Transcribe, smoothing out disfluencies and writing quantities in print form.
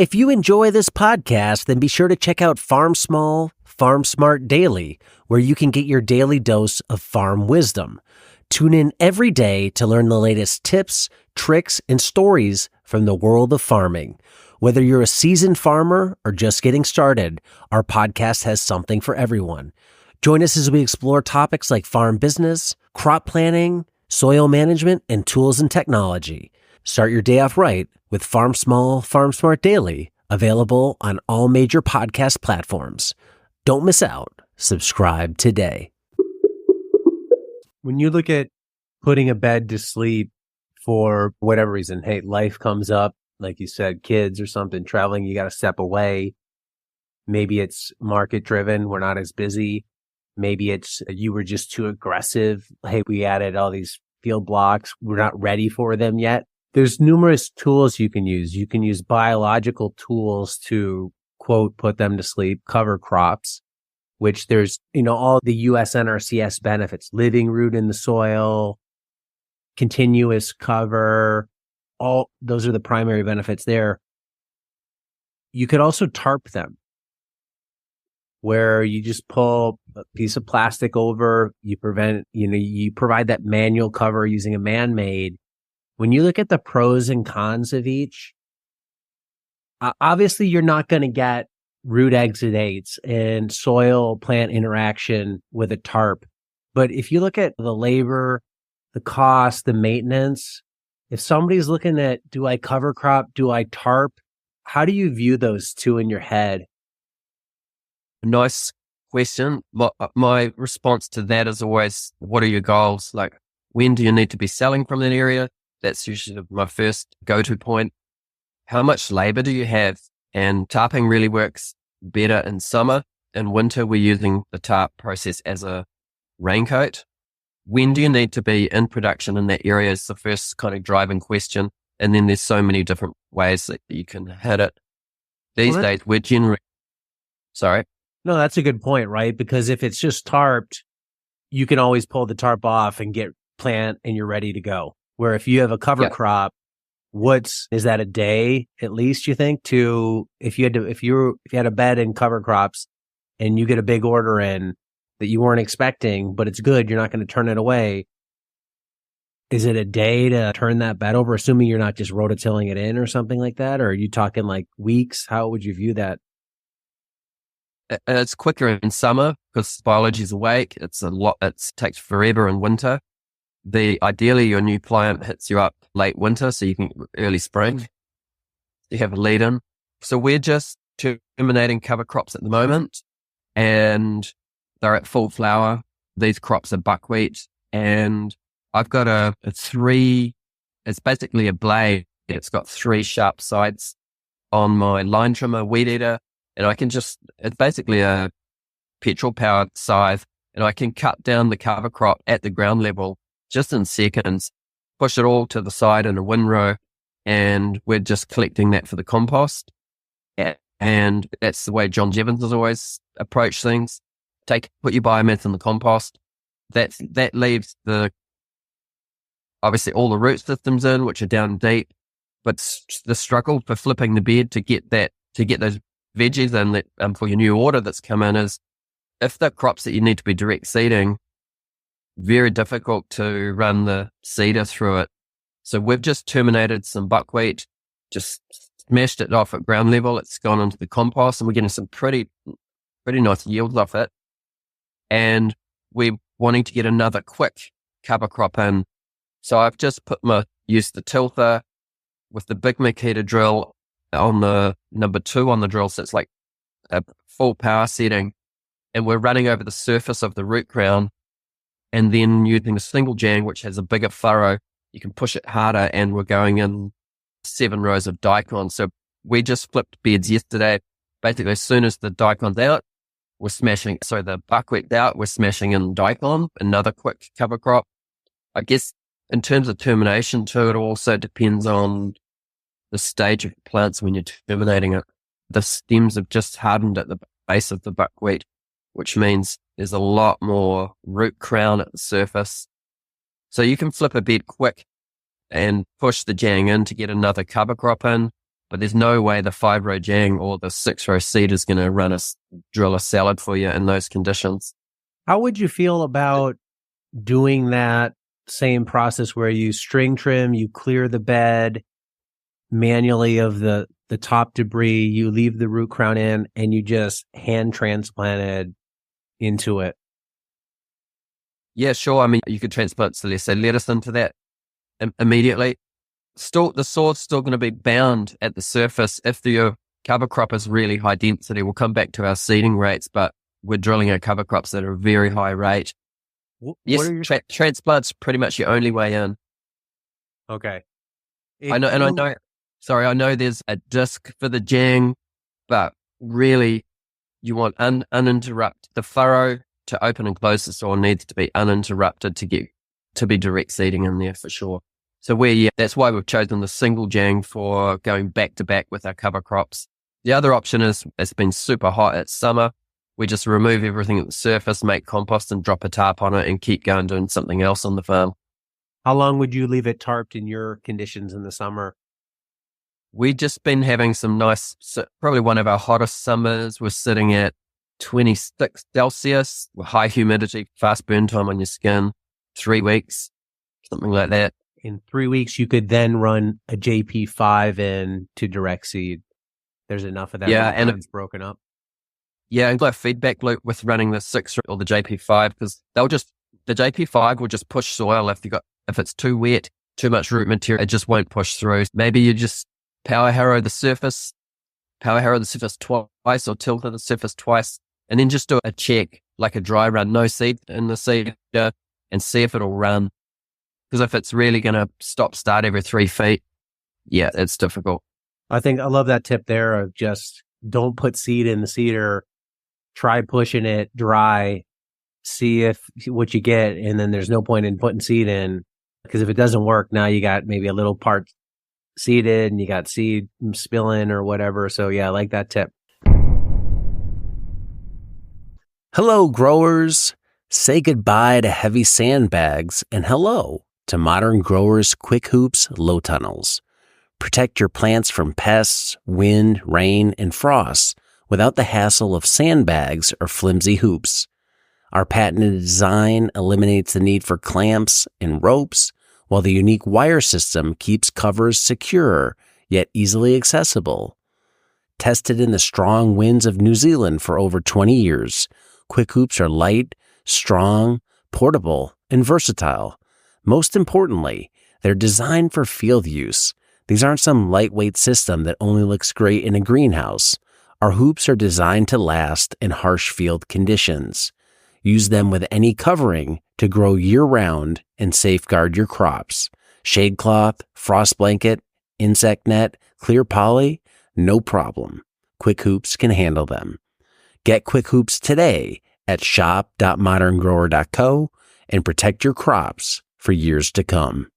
If you enjoy this podcast, then be sure to check out Farm Small, Farm Smart Daily, where you can get your daily dose of farm wisdom. Tune in every day to learn the latest tips, tricks, and stories from the world of farming. Whether you're a seasoned farmer or just getting started, our podcast has something for everyone. Join us as we explore topics like farm business, crop planning, soil management, and tools and technology. Start your day off right with Farm Small, Farm Smart Daily, available on all major podcast platforms. Don't miss out. Subscribe today. When you look at putting a bed to sleep for whatever reason, hey, life comes up, like you said, kids or something, traveling, you got to step away. Maybe it's market driven. We're not as busy. Maybe it's you were just too aggressive. Hey, we added all these field blocks. We're not ready for them yet. There's numerous tools you can use. You can use biological tools to, quote, put them to sleep, cover crops, which there's, all the USNRCS benefits, living root in the soil, continuous cover, all those are the primary benefits there. You could also tarp them, where you just pull a piece of plastic over, you provide that manual cover using a man-made. When you look at the pros and cons of each, obviously you're not going to get root exudates and soil plant interaction with a tarp. But if you look at the labor, the cost, the maintenance, if somebody's looking at, do I cover crop, do I tarp? How do you view those two in your head? Nice question. My response to that is always, what are your goals? Like, when do you need to be selling from that area? That's usually my first go-to point. How much labor do you have? And tarping really works better in summer. In winter, we're using the tarp process as a raincoat. When do you need to be in production in that area is the first kind of driving question. And then there's so many different ways that you can hit it. These days, we're generally... Sorry? No, that's a good point, right? Because if it's just tarped, you can always pull the tarp off and get plant and you're ready to go. Where if you have a cover crop, is that a day at least, you think, to if you had a bed and cover crops and you get a big order in that you weren't expecting, but it's good, you're not going to turn it away. Is it a day to turn that bed over, assuming you're not just rototilling it in or something like that? Or are you talking like weeks? How would you view that? It's quicker in summer because biology's awake. It takes forever in winter. Ideally, your new plant hits you up late winter, so you can early spring. You have a lead in. So we're just terminating cover crops at the moment, and they're at full flower. These crops are buckwheat, and I've got it's basically a blade. It's got 3 sharp sides on my line trimmer weed eater, and it's basically a petrol powered scythe, and I can cut down the cover crop at the ground level just in seconds, push it all to the side in a windrow, and we're just collecting that for the compost. And that's the way John Jevons has always approached things. Put your biomass in the compost. That leaves obviously all the root systems in, which are down deep, but the struggle for flipping the bed to get those veggies in for your new order that's come in is, if the crops that you need to be direct seeding, very difficult to run the seeder through it. So we've just terminated some buckwheat, just smashed it off at ground level. It's gone into the compost and we're getting some pretty nice yields off it. And we're wanting to get another quick cover crop in. So I've just used the tilther with the big Makita drill on the number 2 on the drill. So it's like a full power setting, and we're running over the surface of the root crown. And then using a single jang, which has a bigger furrow, you can push it harder, and we're going in 7 rows of daikon. So we just flipped beds yesterday. Basically, as soon as the daikon's out, the buckwheat's out, we're smashing in daikon, another quick cover crop. I guess in terms of termination too, it also depends on the stage of plants when you're terminating it. The stems have just hardened at the base of the buckwheat, which means there's a lot more root crown at the surface. So you can flip a bed quick and push the jang in to get another cover crop in. but there's no way the 5-row jang or the 6-row seed is going to drill a salad for you in those conditions. How would you feel about doing that same process where you string trim, you clear the bed manually of the top debris, you leave the root crown in, and you just hand transplanted into it? Yeah, sure. I mean, you could transplant, so let's say lettuce into that immediately. Still, the soil's still going to be bound at the surface. If your cover crop is really high density, we'll come back to our seeding rates, but we're drilling our cover crops at a very high rate. Transplant's pretty much your only way in. Okay. I know there's a disc for the jang, but really you want uninterrupted. The furrow to open and close the soil needs to be uninterrupted to be direct seeding in there for sure. So that's why we've chosen the single jang for going back to back with our cover crops. The other option is, it's been super hot, it's summer. We just remove everything at the surface, make compost and drop a tarp on it and keep going doing something else on the farm. How long would you leave it tarped in your conditions in the summer? We've just been having some nice, probably one of our hottest summers. We're sitting at 26 Celsius with high humidity, fast burn time on your skin, 3 weeks, something like that. In 3 weeks, you could then run a JP5 in to direct seed. There's enough of that. Yeah, and it's broken up. Yeah, and got a feedback loop with running the 6 or the JP5, because the JP5 will just push soil if it's too wet, too much root material, it just won't push through. Maybe you just power harrow the surface twice or tilt the surface twice, and then just do a check, like a dry run, no seed in the seeder, and see if it'll run. Because if it's really going to start every 3 feet, yeah, it's difficult. I love that tip there of just don't put seed in the seeder. Try pushing it dry, see what you get, and then there's no point in putting seed in, because if it doesn't work, now you got maybe a little part seeded and you got seed spilling or whatever. So yeah, I like that tip. Hello, growers. Say goodbye to heavy sandbags and hello to Modern Growers Quick Hoops Low Tunnels. Protect your plants from pests, wind, rain, and frost without the hassle of sandbags or flimsy hoops. Our patented design eliminates the need for clamps and ropes, while the unique wire system keeps covers secure yet easily accessible. Tested in the strong winds of New Zealand for over 20 years, Quick Hoops are light, strong, portable, and versatile. Most importantly, they're designed for field use. These aren't some lightweight system that only looks great in a greenhouse. Our hoops are designed to last in harsh field conditions. Use them with any covering to grow year-round and safeguard your crops. Shade cloth, frost blanket, insect net, clear poly, no problem. Quick Hoops can handle them. Get Quick Hoops today at shop.moderngrower.co and protect your crops for years to come.